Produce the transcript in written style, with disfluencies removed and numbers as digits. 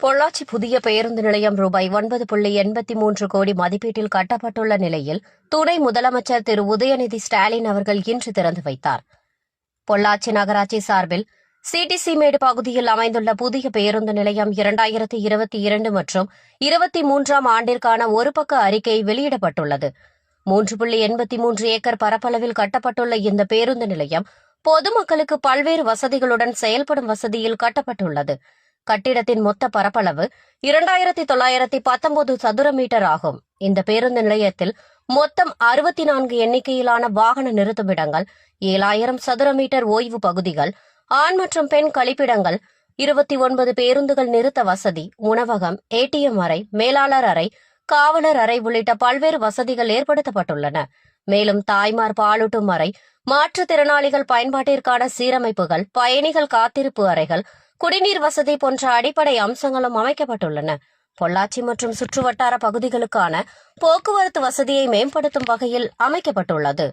பொள்ளாச்சி புதிய பேருந்து நிலையம் ரூபாய் 9.83 கோடி மதிப்பீட்டில் கட்டப்பட்டுள்ள நிலையில் துணை முதலமைச்சர் திரு உதயநிதி ஸ்டாலின் அவர்கள் இன்று திறந்து வைத்தார். பொள்ளாச்சி நகராட்சி சார்பில் சிடிசி மேடு பகுதியில் அமைந்துள்ள புதிய பேருந்து நிலையம் 2022 மற்றும் 23ஆம் ஆண்டிற்கான ஒரு பக்க அறிக்கை வெளியிடப்பட்டுள்ளது. 3.83 ஏக்கர் பரப்பளவில் கட்டப்பட்டுள்ள இந்த பேருந்து நிலையம் பொதுமக்களுக்கு பல்வேறு வசதிகளுடன் செயல்படும் வசதியில் கட்டப்பட்டுள்ளது. கட்டிடத்தின் மொத்த பரப்பளவு 2919 சதுர மீட்டர் ஆகும். இந்த பேருந்து நிலையத்தில் மொத்தம் 64 எண்ணிக்கையிலான வாகன நிறுத்துமிடங்கள், 7000 சதுர மீட்டர் ஓய்வு பகுதிகள், ஆண் மற்றும் பெண் கழிப்பிடங்கள், 29 பேருந்துகள் நிறுத்த வசதி, உணவகம், ஏடிஎம் அறை, மேலாளர் அறை, காவலர் அறை உள்ளிட்ட பல்வேறு வசதிகள் ஏற்படுத்தப்பட்டுள்ளன. மேலும் தாய்மார் பாலூட்டும் அறை, மாற்றுத்திறனாளிகள் பயன்பாட்டிற்கான சீரமைப்புகள், பயணிகள் காத்திருப்பு அறைகள், குடிநீர் வசதி போன்ற அடிப்படை அம்சங்களும் அமைக்கப்பட்டுள்ளன. பொள்ளாச்சி மற்றும் சுற்றுவட்டார பகுதிகளுக்கான போக்குவரத்து வசதியை மேம்படுத்தும் வகையில் அமைக்கப்பட்டுள்ளது.